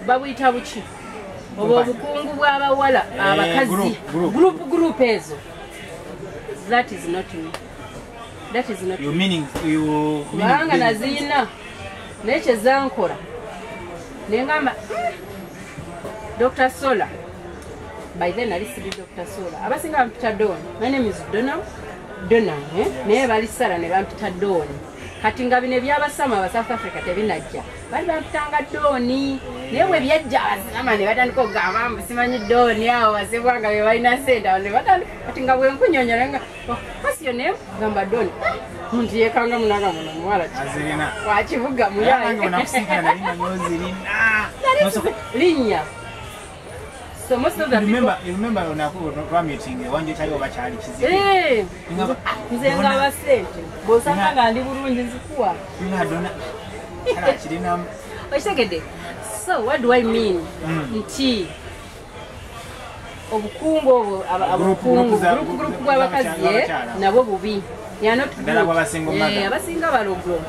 babuyita buki oba obukungu bw'abawala abakazi group ezo. That is not me. That is not you meaning you kubanga naziina naye kyezankola nengamba Dr. Sola. By then nali siri Dr. Sola. Abasinga bampita Don. My name is Donna naye bali Sara ne bampita Don. Kati nga bino ebyabasama aba South Africa tebinajja bali bampitanga Doni naye bwe byajja abasama ne batandika okugamba mbu simanyi Doni awo basebwanga be balina sente ne batandika kati nga bwe nkunyonyola nga what's your name gamba Doni muntu yekanga munaga muno muwala azirina wakivuga muyaye linya. So most of the remember on meeting wanje tali obachali kizike nzenga abasente bosanga nga ndi bulungi nzikuwa Donna ala kirina okitegedde. So what do I mean nti obukungu obwo abakungu group bw'abakazi nabo bubi abasinga balogo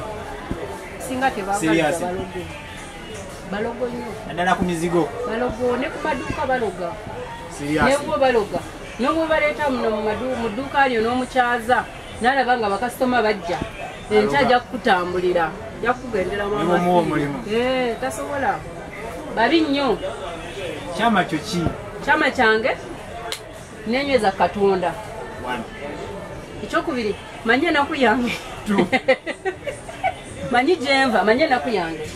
singa tebagala balogo nnyo ndala ku mizigo balogo ne ku maduuka baloga serious nebo baloga n'obu baleeta muno mu dduuka lyo n'omukyaza n'alaba nga bakasitoma bajja enkya ajja kukutambulira ajja kukugendera mulimu tasobola babi nnyo. kyama kyo ki? Kyama kyange nenyweza Katonda. Ekyokubiri manye enaku yange manyi gyenva manye enaku yange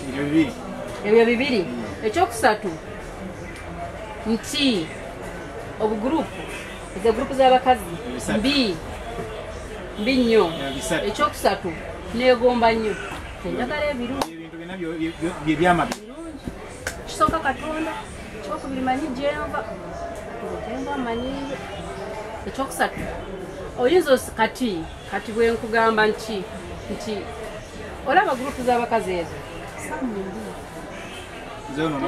ebyo bibiri. Ekyokusatu nti obugurupu ezo gurupu z'abakazi mbi nnyo. Ekyokusatu negomba nnyo njagala ebirungi byamabi kisooka Katonda. Ekyokubiri manyi gyenva manyiyo. Ekyokusatu oyinza kati bwe nkugamba nti olaba gurupu z'abakazi ezo zono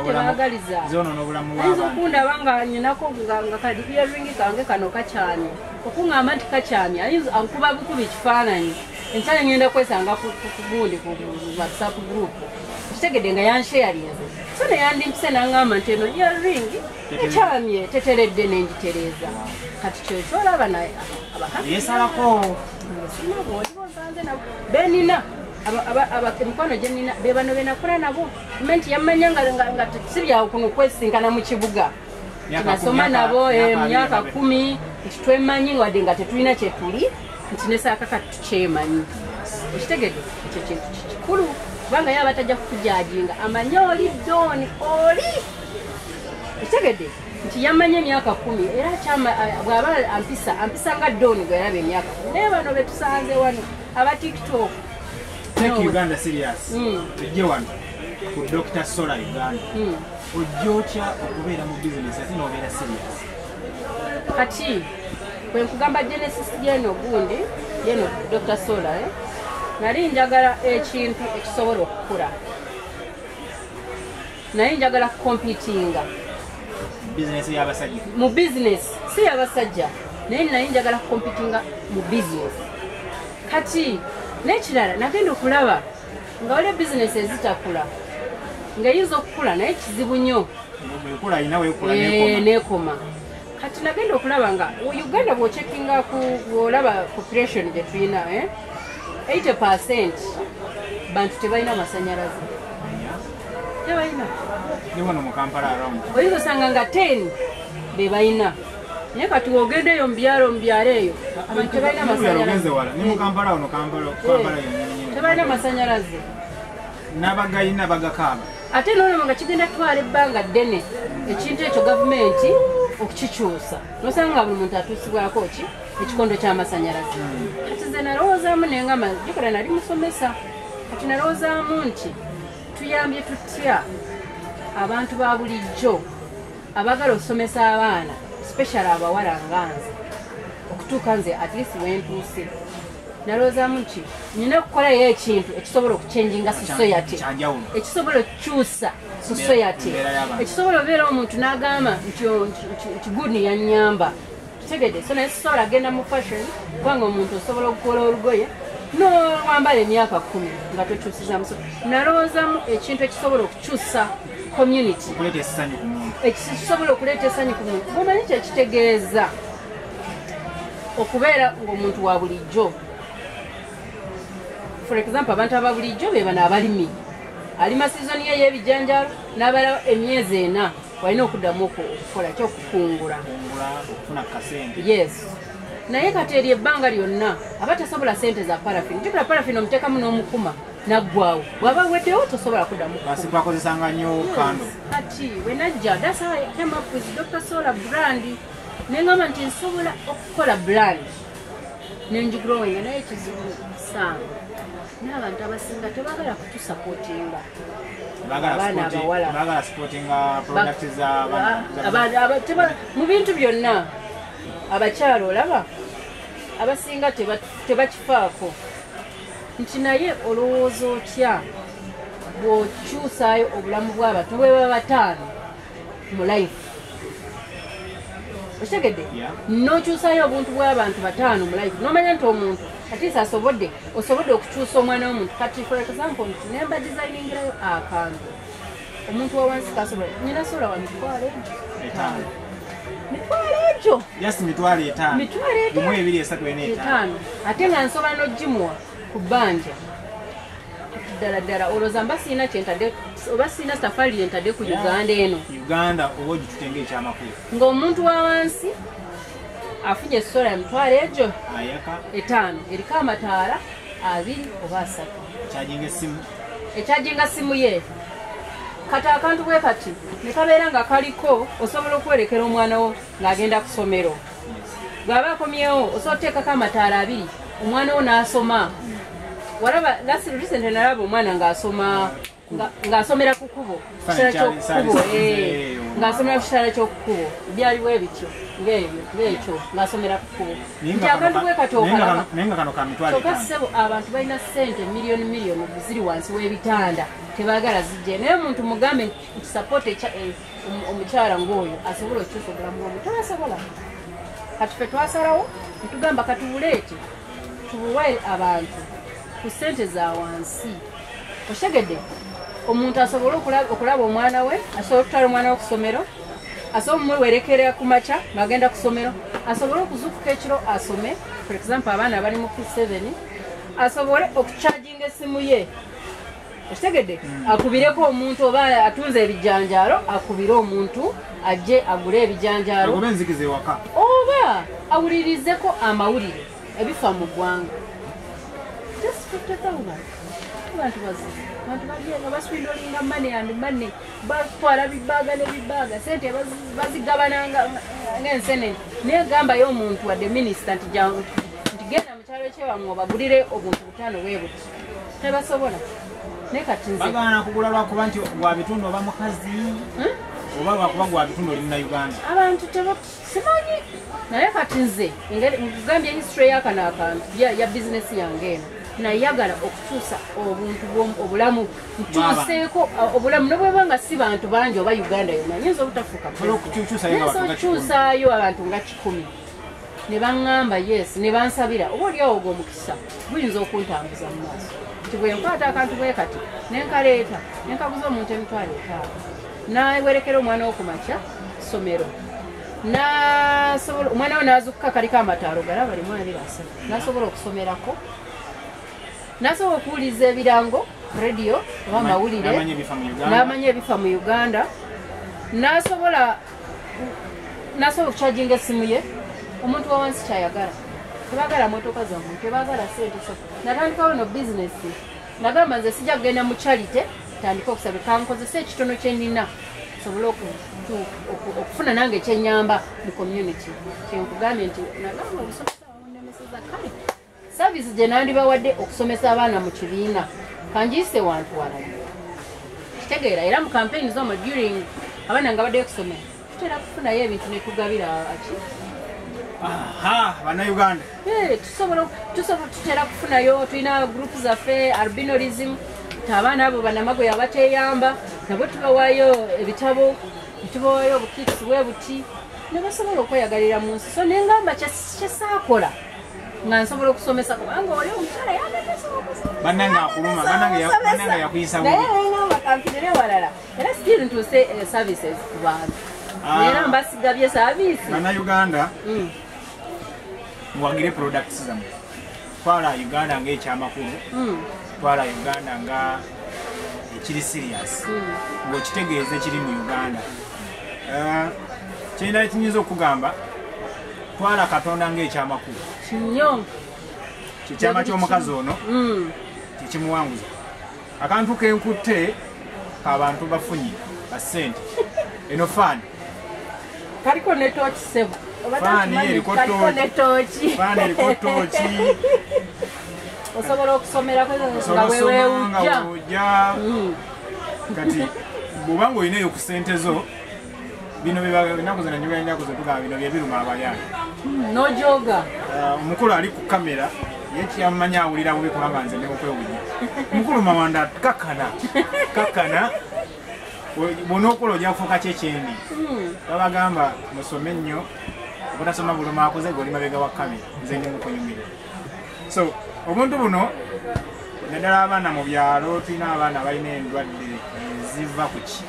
n'obulamu ayinza okundaba nga nyinako nga kadi earring kange kano kakyamye okuŋŋamba nti kakyamye ayinza ankuba bukubi ekifaananyi enkyala ngenda kwesanga ku gundi ku WhatsApp group kitegedde nga yansharinze so neyandimpise naŋŋamba nti eno earring ekyamye teteredde nengitereeza kati kyokyolaba naye abakazi yesalako benina emikono gye nina be bano benakola nabo menti yamanya nga sibyawo kuno kwesinkana mu kibuga tunasoma nabo emyaka 10 nti twemanyi wadde nga tetulina kyetuli nti nesaakaka tukyemanyi ekitegedde ekyo kintu kikulu kubanga yaba tajja kukujajinga amanye oli Doni oli ekitegedde nti yamanya emyaka 10 era bw'aba ampisa nga Doni gwe yaraba emyaka naye bano betusanze wano aba TikTok. Take Uganda serious. Tujje wano ku Dr. Sola Uganda. Ojjotya okubeera mu business ate n'obeera serious. Kati bwe nkugamba Genesis yeno gundi yeno Dr. Sola nali njagala ekintu ekisobola okukula. Nali njagala competinga business y'abasajja. Mu business si y'abasajja naye nali njagala competinga mu business. Kati n'ekirala nagenda okulaba nga waliwo bizinesi ezitakula ng'eyinza okukula naye kizibu nnyo neekoma. Kati nagenda okulaba nga Uganda bw'ocekinga bw'olaba population gye tulina 80% bantu tebalina masanyalaze tebalina. Oyinza osanga nga 10 be balina naye kati wogenda eyo mu byalo eyo abantu tebalina masanyalaze. Tebalina masanyalaze n'abagayina bagakaaba ate n'olaba nga kigenda twala ebbanga ddene ekintu ekyo gavumenti okukikyusa nosanga buli muntu atuusibwako ki ekikondo ky'amasanyalaze. Kati nze nalowoozaamu nengamba gikola nali musomesa kati nalowoozaamu nti tuyambye tutya abantu ba bulijjo abagala okusomesa abaana special abawala nga nze okutuuka nze at least wentuuse nalowoozamu nti nina okukolayo ekintu ekisobola okuchenjinga society ekisobola okukyusa society ekisobola obeera omuntu n'agamba nti good yanyamba kitegedde so naye sisobola agenda mu fashion kubanga omuntu osobola okukola olugoye no wambala emyaka 10 nga tokyusiza muso nalowoozamu ekintu ekisobola okukyusa community ekisobola okuleeta essanyu ku muntu bomanyi kyekitegeeza okubeera ng'omuntu wa bulijjo. For example abantu ababulijjo be bano abalimi alima sizoni ye y'ebijanjalo n'abala emyezi 4 walina okuddamu okukola kyokukungula okufuna kasente. Yes, naye kati eri ebbanga lyonna aba tasobola sente za parafini. Jukira parafini omuteekamu n'omukuma naggwawo bw'aba weddewo tosobola kuddamu basi twakozesanga nnyo kando. Kati we najja that's how I came up with Dr. Solar brand nengamba nti nsobola okukola brand nenjigrowing naye kizibu sanga n'abantu abasinga tebagala kutusapootinga bagala supportinga products mu bintu byonna abakyalo olaba abasinga tebakifaako nti naye olowooza otya bw'okyusaayo obulamu bw'abantu bwe baba 5 mu life okitegedde n'okyusaayo obuntu bw'abantu 5 mu life n'omanya nti omuntu atiisa osobodde okukyusa omwana w'omuntu kati for example nti nemba designingirayo akantu omuntu wawansi kasobola nyina sola wa mitwalo egyo just mitwalo 5 ate nga nsobola n'ogimuwa ku bbanja ddala olowooza mba siina kyentadde oba siina safari yentadde ku Uganda eno oba ogitutenge ekyamakulu ng'omuntu wawansi afunye esola emitwalo egyo 5 eriko amataala 2 oba 3 ekyajinga simu ye kati akantu bwe kati ne kabeera nga kaliko osobola okwerekera omwana wo ng'agenda ku ssomero bw'aba akomyewo osobola oteekako amataala 2 omwana wo n'asoma walaba recent nalaba omwana ng'asomera ku kkubo kitala ky'okukkubo ng'asomera ku kitala ky'okukkubo byaliwo ebityo ng'ekyo ng'asomera ku kkubo nti akantu bwe kati okalaba ssebo abantu balina ssente miliyoni ziri wansi w'ebitanda tebaagala zijje naye omuntu mugambe nti sapota omukyala ng'oyo asobola okukyusa obulamu bw'omuntu tabasobola kati fe twasalawo netugamba katubuleete tubuwe abantu ku ssente za wansi okitegedde omuntu asobola okulaba omwana we asobola okutwala omwana we ku ssomero asobola omwewerekerera ku makya ng'agenda ku ssomero asobole okuzuukuka ekiro asome for example abaana abali mu P7 asobole okucharginga essimu ye okitegedde akubireko omuntu oba atunze ebijanjaalo akubire omuntu ajje agule ebijanjaalo oba awulirizeko amawulire ebifa mu ggwanga just 50,000 abantu bazibu abantu bagenda baswindolinga mane batwala bibaaga n'ebibaaga sente bazigabananga ng'ensenene naye gambayo omuntu wadde minisita nti genda mu kyalo kyewamwe obagulire obuntu 5 bwe buti tebasobola naye kati nze bagaana kugula lwakuba nti gwa bitundu oba mukazi oba lwakuba gwa bitundu oli munnayuganda abantu simanyi naye kati nze nkugambye history y'akano akantu ya bizinesi yange eno nayagala okukyusa obulamu nkyuseeko obulamu nobweba nga si bantu bangi oba Uganda yonna nyinza obutafuuka okukyusaayo abantu nga 10 ne baŋŋamba yes ne bansabira oba oliawo ogw'omukisa guyinza okuntambuza mu maaso nti bwe nkwata akantu bwe kati nenkaleeta nenkaguza omuntu emitwalo 5 nawerekera omwana wo ku makya ssomero omwana we nazukuka kaliko amataalo galaba limu 2 nasobola okusomerako nasobola okuwuliza ebirango radio oba amawulire n'amanya ebifa mu Uganda nasobola okucharginga essimu ye omuntu wawansi kyayagala tebagala motoka zammwe tebagala sente natandikawo no bizinesi nagamba nze sijja kugenda mu charity tandika okusaba kankozesa ekitono kyenina sobole okufuna nange ekyenyamba mu community kyenkugambye nti nagamba obusomesa wamunemeseza kale service gye nandibawadde okusomesa abaana mu kibiina kanjiyise wantu walayo kitegeera era mu campaign zomo during abaana nga baddeyo okusomera tutera kufunayo ebintu netugabira aki bannayuganda tutera kufunayo tulina group zaffe albinism abaana abo banamagoya abateyamba nabo tubawaayo ebitabo netubawaayo obukitsi bwe buti ne basobola okweyagalira mu nsi so nengamba kyesaakola nga nsobola okusomesa kubanga oli omukyala yandetesookusomesa bannange akuluma bannange yakuyisa bubi naye ngamba kanfinire walala era still ntuuse services ku bantu era mbasigabye service bannayuganda muwagire products zammwe twala uganda ng'ekyamakulu twala uganda nga ekiri serious ng'okitegeeza ekiri mu uganda kyendala kinyinza okugamba twala katonda ng'ekyamakulu kinyo kyekyama ky'omukazi ono kyekimuwanguza akantu kenkutte abantu bafunye basente eno faani kaliko netooki sebo faani eriko tooki osobola okusomerako nga weweewujja kati bwobanga olinaeyo ku sente zo bino ennaku zina njoga ennaku zetugamba bino byebiruma abayani nojoga omukulu ali ku kamera ye kyamanyi awulira bubi kubanga nze neokwewujja omukulu mawanda kakkana bwonookola ojja kufuuka kyekyendi babagamba musome nnyo obutasoma buluma akuze gwe oli mabega wa kamera nze ndi mukunyumira so obuntu buno naddala abaana mu byalo tulina abaana balina endwadde eziva ku ki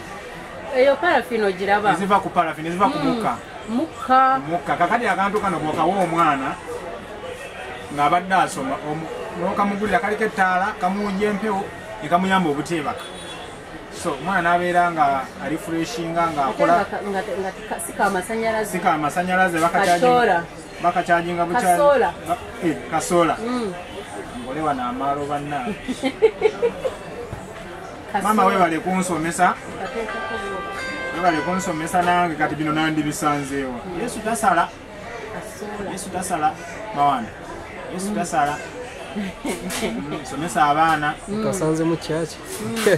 eyo parafin ogiraba eziva ku parafin eziva ku mukka kakati akantu kano bwokawa omwana ng'abadde asoma nokamugulira kaliko ettaala kamuwunja empewo ekamuyamba obuteebaka so omwana n'abeera nga arifreshinga ng'akola sika amasanyalaze bakakyajinga kasola ngole wano amaalo banna mama webale kunsomesa nange kati bino nandibisanzeewa yesu tasala mawanda yesu tasala somesa abaana kasanze mu kyaki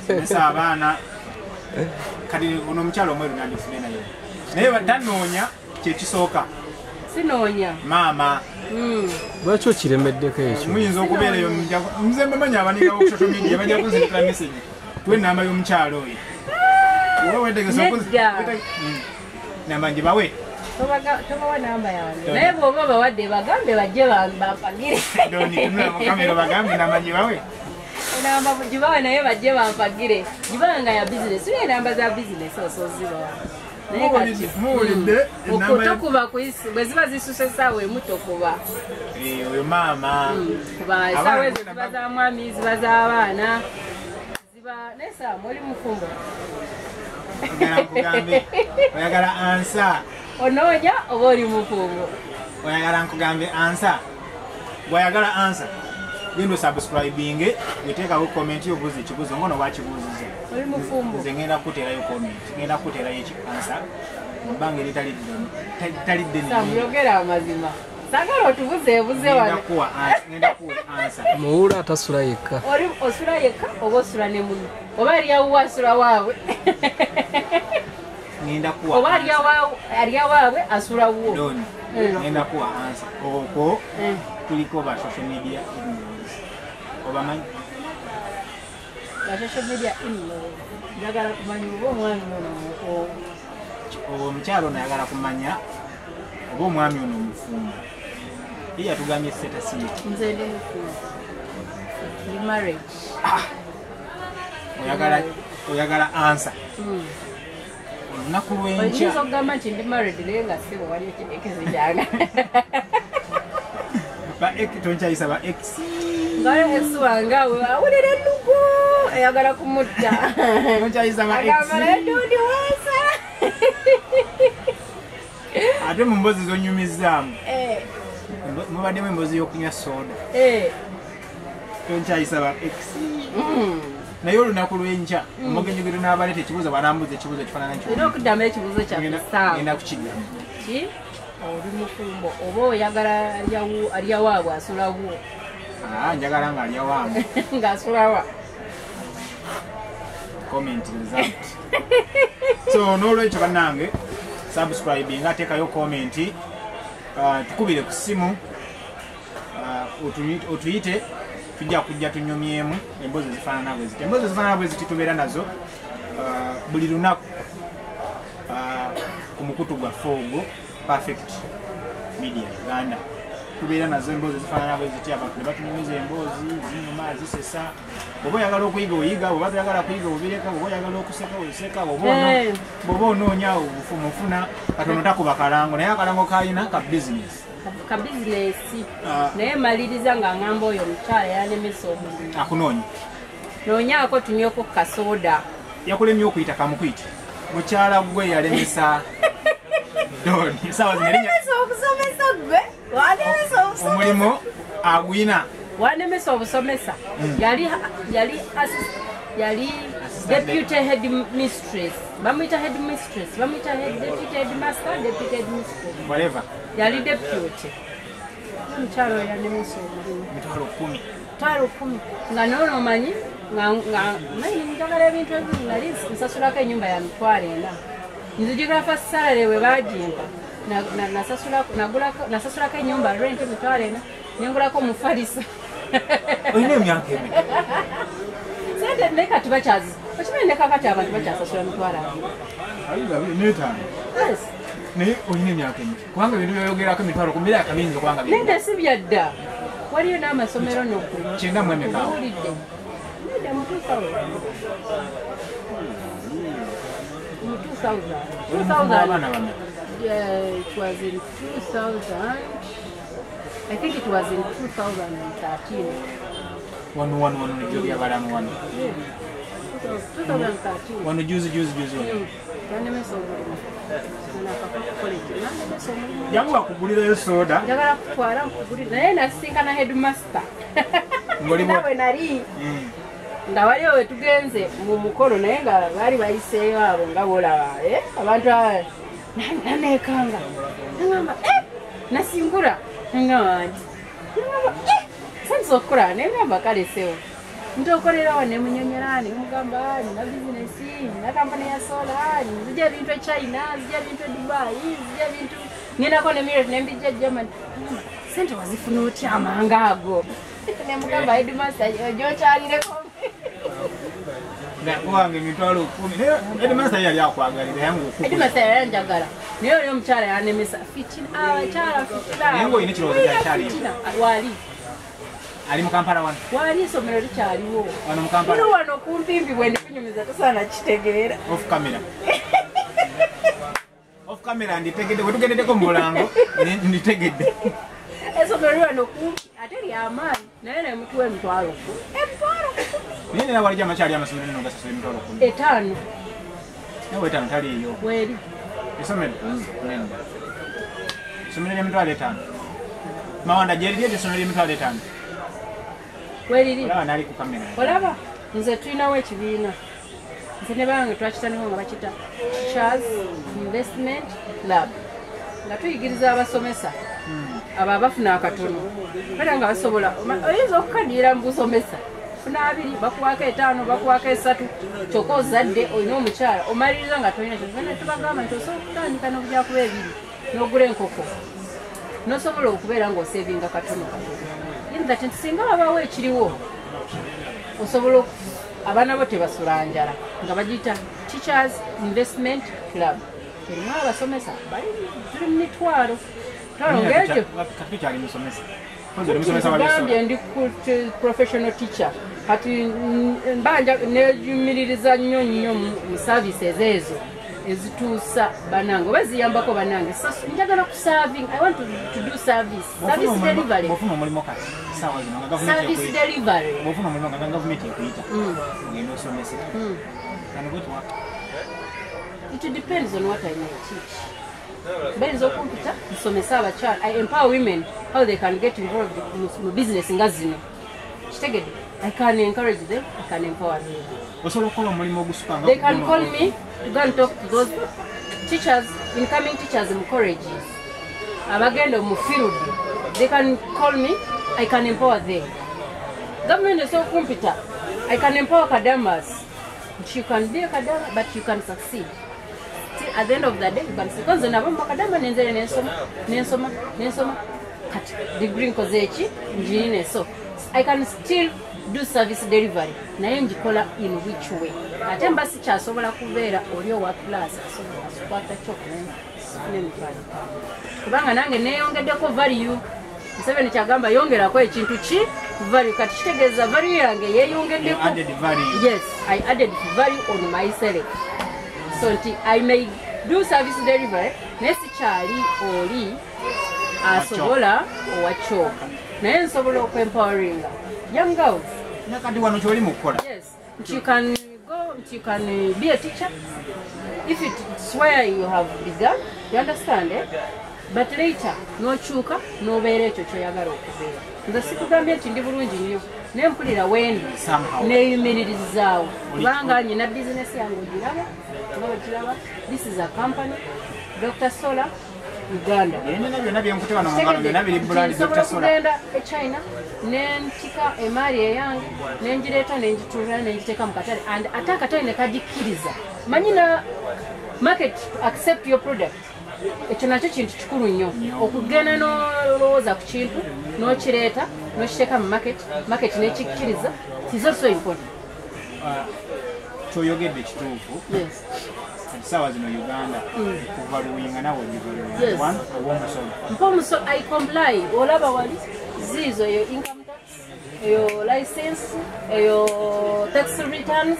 somesa abaana kati ono omukyalo omweru nandifune naye tanoonya kyekisooka sinoonya maama lwaki okiremeddeko ekyo muyinza okubeera eyo nze mbamanyi abanikawo ku social media bajja kunzirikira message tuwe enamba y'omukyalo oyo namba ngibawe tobawa namba yange naye bw'oba bawadde bagambe bajje bampagire kamera bagambe namba ngibawe enamba gibawe naye bajje bampagire gibawe nga ya bizinesi uye enamba za bizinesi osozibawa naye kati tokuba bwe ziba zisuse essaawa emu tokuba oyo maama kuba essaawa ezo ziba za mwami ziba z'abaana ziba naye saamu oli mufumbo oyagala ansa onoonya oba oli mufumbo oyagala nkugambe ansa bw'oyagala ansa genda osubscribinge weteekawo komenti yobuuza ekibuuzo ngono bwakibuuziza oli mufumbo nze ngenda kukuteerayo komenti ngenda kukuteerayo ansa mu bbanga eritali ddene yogera amazima sagala otubuzeebuze wano ngenda kuwa ansa muwula atasula yekka oli osula yekka oba osula ne muno oba alyawo asula waabwe oba alyawaabwe asula wo ngenda kuwa ansa okwo tuliko ba social media obamanyi ba social media njagala kumanya oba omwami ono oba omukyalo ono ayagala kumanya oba omwami ono omufumbo ye yatugambye setasiyeti nze ndi mufumbo ndi marriage oyagala ansa olunaku lw'enkya oyinza okugamba nti ndi married naye nga sibo wali ekiteekezo kyange tonkyayisa ba ex ngayo ex wange awulira ennugu eyagala kumutta tonkyayisa ba agamba naye tundiwaasa ate mu mbozi zonyumizaamu mubaddemu emboozi y'okunywa soda tonkyayisa ba ex naye olunaku lw'enkya omugenyi gwe tunaabaleeta ekibuuzo barambuza ekibuuzo ekifaanana olina okuddamu ekibuuzo kyagenda kukiddamu ki oli mufumbo oba oyagala alyawaabwe asulawo njagala nga alyawaabwe ng'asulawa comment result so n'olwekyo bannange subscribing ateekayo komenti tukubire ku ssimu otuyite tujja kujja tunyumyemu emboozi ezifaanana bwe ziti emboozi ezifaanana bwe ziti tubeera nazo buli lunaku ku mukutu gwaffe ogwo Perfect Media Uganda tubeera nazo emboozi zifaanana bwe zitya abantu ne batunyumiza emboozi zinyuma zisesa bw'oba oyagala okuyiga oyiga bw'oba toyagala kuyiga obireka bw'oba oyagala okuseka oseka bw'oba onoonya obufumufuna katono takuba kalango naye akalango kalina ka bizinesi naye maliriza nga ngamba oyo omukyala yalemesa omulimu akunoonya noonyaako tunyweko kasooda yakulemye okuyita kamukwiti mukyala gwe yalemesa doni sawa okusomesa gwe omulimu agwina wanemesa obusomesa yali deputy head mistress bamuyita head mistress bamuyita deputy head master deputy head mistress whatever yali deputy omukyalo yanemesa omulimu mitwalo 10 nga noono omanyi njagala ebintu ebimu nali nsasulako ennyumba ya mitwalo 4 nzijigula first salary bwe bagimpa nasasulako ennyumba rent mitwalo 4 nengulako omufalisa olina emyaka emi sente naye kati bakyazi okimanyi ne kakati abantu bakyasasula mitwalo 5 naye olina emyaka emi kubanga bintu byoyogerako emitwalo kumira akabinza okubanga nente si byadda waliyo n'amasomero nokuli kyenda mu emekaawo mu 2000 it was in 2000 I think it was in 2013 wano nijjo byabalamu wano 2013 wano juzi yanemesa omulimu jangu bakugulirayo soda njagala kutwala nkugulira naye nasisinkana headmaster nawe nali nga waliwo we tugenze mu mukolo naye nga baali bayiseeyo abo nga bolaba abantu naneekanga nagamba nasingula nagamba nti sanisa okukola naye ngamba kalesewo ntokolerawo nemunyonyola nemugamba nina bizinesi nina kampani ya sola nzija ebintu e China nzija ebintu e Dubai nzija ebintu ngendako nemiret nembijja Germany sente wazifuna otya amanga ago nemugamba headmaster ojokyalireko wange emitwalo 10 headmaster yali akwagalira yangu headmaster yali anjagala naye oli omukyala yanemesa abakyala naye ngaolina ekirowoozo kyakyali wali ali mu Kampala wano wali isomero likyaliwo wano mu Kampala ino wano kumpimpi bwe ndikunyumiza tosaana kitegeera off camera nditegedde bwe tugendeddeko mu mulango nditegedde esomero wano kumpi ate lyamaanyi naye nemutuwa emitwalo naye nera walijja amakyali amasomero nino gasasula emitwalo 5 nawe 5 taliiyo weri esomero nenda esomero ly'emitwalo 5 mawanda gyeriri eryo esomero ly'emitwalo 5 weriri olaba nali ku kamera olaba nze tulinawo ekibiina nze ne bange twakitandika nga bakita Teachers Investment Lab nga tuyigiriza abasomesa abo abafuna akatono era nga basobola oyinza okukadira mu busomesa funa 2 bakuwako 5 bakuwako 3 kyokka ozadde olina omukyala omaliriza nga tolina kyona tubagamba nti osobola okutandika n'okujja kuba 2 n'ogula enkoko n'osobola okubeera ng'osevinga katono yinza ti singa wabawo ekiriwo osobola abaana bo tebasula njala nga bagiyita Teachers Investment Club erimu abasomesa bali tuli mu mitwalo ng'egyo katukyali musomesa gambye ndi professional teacher kati mbanja nejumiririza nnyo mu services ezo ezituusa banange oba ziyambako banange njagala ku serving I want to do service delivery bwofuna omulimu kati sawa zino nga service delivery bwofuna omulimu nga gavumenti ekuyita ogenda osomesa it depends on what I may teach benzo okumpita nsomesa abakyala I empower women how they can get involved mu business nga zino kitegedde I can encourage them I can empower them osobola okukola omulimu ogusukanga they can call me to go and talk to those teachers incoming teachers in colleges abagenda mu field they can call me I can empower them government is so competent I can empower kadamas you can be a kadama but you can succeed at the end of the day you can see because nabo makadama nenzere nensoma kati degree nkoze eki njine so I can still do service delivery naye njikola in which way ate mbasi kyasobola kubeera oli owa class asobola kukwata kyokubanga nange neyongeddeko value Museveni kyagamba yongerako ekintu ki value kati kitegeeza value yange yeeyongeddeko. Yes, I added value on myself. So nti I may do service delivery naye sikyali oli asobola owachooka naye nsobola okwempoweringa young girls. Nakati wano kyoli mukola. Yes, you can go, you can be a teacher if it's where you have begun, you understand, eh? But later nokyuka nobeera ekyo kyoyagala okubeera. Nze sikugambye nti ndi bulungi nnyo naye mpulira wendi neeyumiririzaawo kubanga nyina bizinesi yange ogiraba nga wekiraba. This is a company, Dr. Solar Uganda. Nsobola okugenda e China nentika emaali eyange nengireeta nengitulira nengiteeka mu katale and ate akatale ne kagikkiriza. Manyina market to accept your product. Ekyo nakyo kintu kikulu nnyo okugenda n'olowooza ku kintu n'okireeta n'okiteeka mu market n'ekikkiriza is also important. Kyoyogedde kituufu. Yes. Sawa zino Uganda kuvaluinga nawo Yes. owomusolo. I comply. Olaba wali zizo eyo income tax, eyo license, eyo tax returns.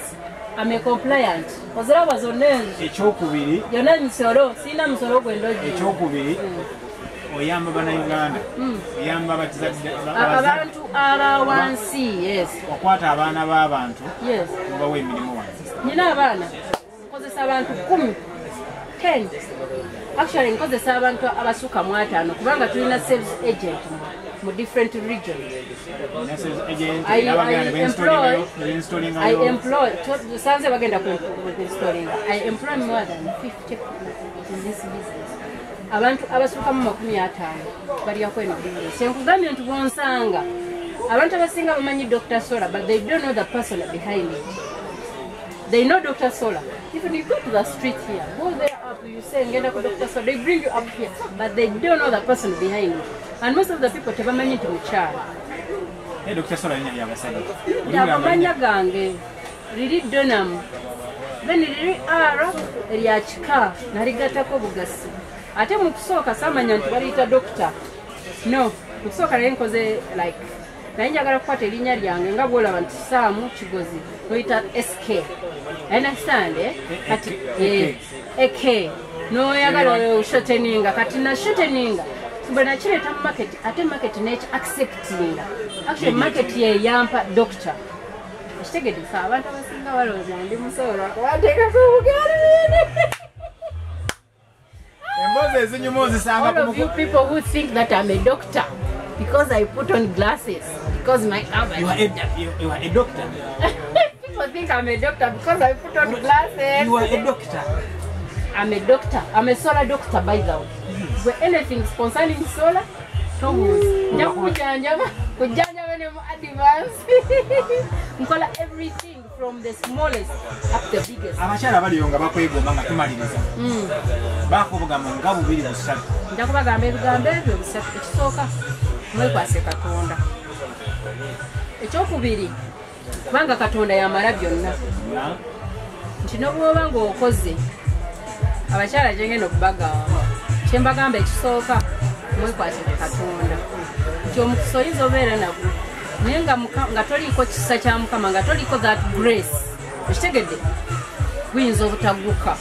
I'm a compliant. Oziraba zonna ezo. Ekyokubiri. Yonna misolo, sina musolo gwendoji. Ekyokubiri. Oyamba bannayuganda. Oyamba abantu abawansi. Yes. Okwata abaana b'abantu. Yes. Obawa emirimu wansi. Nina abaana nkozesa abantu 10. Actually nkozesa abantu abasuka mu 5 kubanga tulina sales agent mu different regions. I employ sanze bagenda ku installing. I employ more than 50 people in this business. Abantu abasuka mu 50 bali akweno business. Nkugambye nti bonsanga abantu abasinga bamanyi Dr. Solar but they don't know the person behind it. They know Dr. Solar. Even you go to the street here, go there up, you say ngenda ku Dr. Solar, they bring you up here, but they don't know the person behind it. And most of the people tebamanyi nti mukyala. Hey, Dr. Solar yabasajja. Yabamanya gange. Liri Donham. Then liri R erya kika naligatako bugasi. Ate mu kusooka samanya nti baliyita doctor. No, mu kusooka naye nkoze like naye njagala kukwata erinnya lyange nga bwolaba nti Saamu Kigozi noyita SK. Understand, eh? Kati AK noyagala shorteninga kati na shorteninga kubana kireta mu market ate market nechi acceptinga. Actually market ye yampa doctor. Kitegede fa abantu abasinga balooza ndi musobola kubateeka ku bugale. All of you people who think that I'm a doctor because I put on glasses because my cover. You are a doctor. People think I'm a doctor because I put on glasses. You are a doctor. I'm a doctor. I'm a solar doctor by the way. Where anything concerning solar, Nkola everything from the smallest up to the biggest. Abachala baliyonga bakwegomba nga tumaliriza. Bakubugamba nga bubiri busatu. Njakubagamba ebigambo ebyo bisatu. Ekisooka mwekwase Katonda. Ekyokubiri kubanga Katonda yamala byonna. Nti n'obwoba ng'okoze abakyala gye ngenda okubagamba. Kye mbagamba ekisooka mwekwase Katonda. Nti omukisa oyinza obeera nagwo. Naye nga toliiko kisa kya Mukama, nga toliiko that grace. Ekitegedde guyinza obutagguka.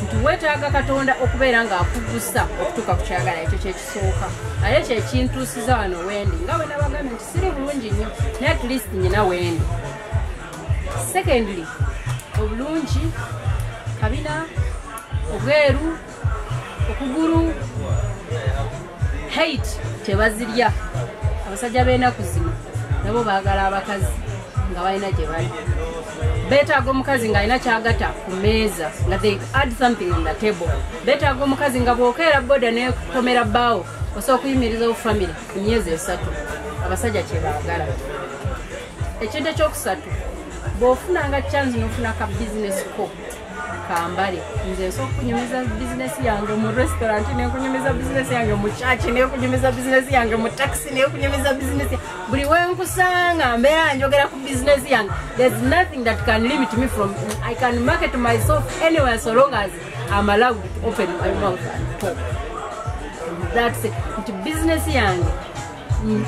Nti weetaaga Katonda okubeera ng'akuggusa okutuuka ku kyagala ekyo kyekisooka. Naye kyekintuusiza wano wendi. Nga bwe nabagambye nti siri bulungi nnyo naye at least nyina wendi. Secondly, obulungi, kabina, obweru, okuguru, hate tebazirya. Abasajja b'ennaku zino nabo baagala abakazi nga balina gye bali. Beetaaga omukazi ng'alina kyagata ku mmeeza nga they add something on the table. Beetaaga omukazi nga bw'okeera boda n'ekomera bbaawo osobola okuyimiriza obufamire ku myezi 3. Abasajja kye baagala. Ekintu ekyokusatu bw'ofunanga chance n'ofuna ka business ko kambale. Nze nsobola okunyumiza bizinesi yange mu restaurant, n'ekunyumiza bizinesi yange mu church, n'ekunyumiza bizinesi yange mu taxi, n'ekunyumiza bizinesi buli wenkusanga mbeera njogera ku bizinesi yange. There's nothing that can limit me from I can market myself anywhere so long as I'm allowed to open my mouth and talk. That's it. Nti bizinesi yange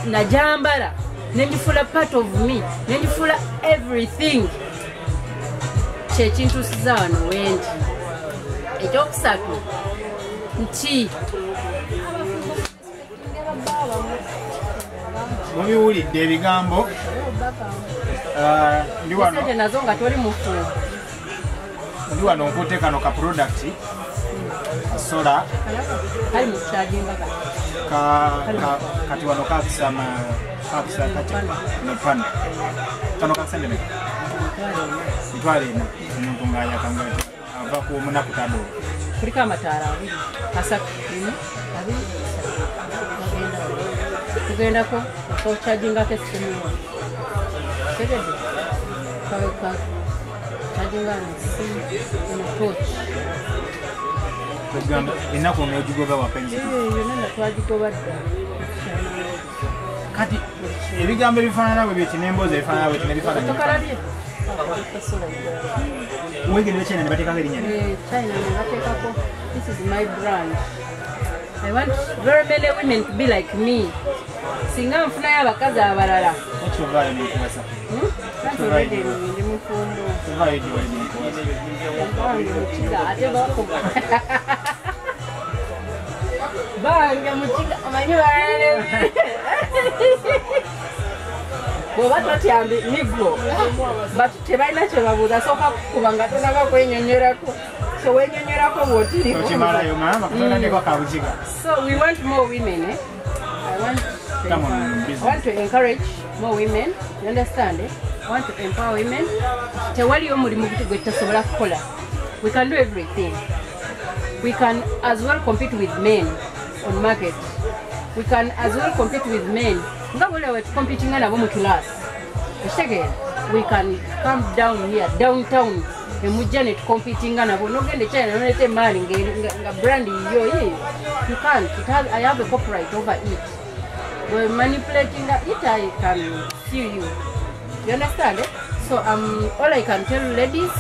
najambala nenjifula part of me nenjifula everything kyekintusiza wano wendi. Ekyokusatu nti mubiwulidde ebigambo ndi wano sente nazo nga toli mufu ndi wano nkutte kano ka product kasola kali mu charginga kati wano kakisama kati nepana kano kakisende meka mitwale ina omuntu ng'ayakanga ava ku munaku tado kuliko amataala abiri asatu abiri tugendako ochargingako esimu tegedde charginga nesimu enotochi ennaku onogigoba wapenzi yonna natwagigoba dda. kati ebigambo ebifaanana bwe byeki n'emboozi ebifaanana bwe kinebifaanana tokalabye wegendera china ne bateekako erinnya China ne bateekako this is my brand. I want very many women to be like me. Singa nfunayo abakazi abalala ekyovayo nenkuwasa already ndi mufumbo ovayo ediwali nenkuwasa bange mukiga ate bakuba bange mukiga omanyi balale bw'oba totyambi nigro but tebalina kye babuuza sooka kukuba nga tonaba kwenyonyorako so wenyonyorako bw'otiriko okimalayo mama kutonandeko kabukiga. so we want more women I want to encourage more women, you understand? I want to empower women. Tewali omulimu gwe tutasobola kukola. We can do everything. We can as well compete with men on market. We can as well compete with men. Nga bole we competing nabo mu class. Ekitegeera, we can come down here, downtown, emujja ne competing nabo. Nogende China nolete mali nga brand yo. You can't. I have a copyright over it. We're manipulating it, I can sue you. You understand? So all I can tell ladies,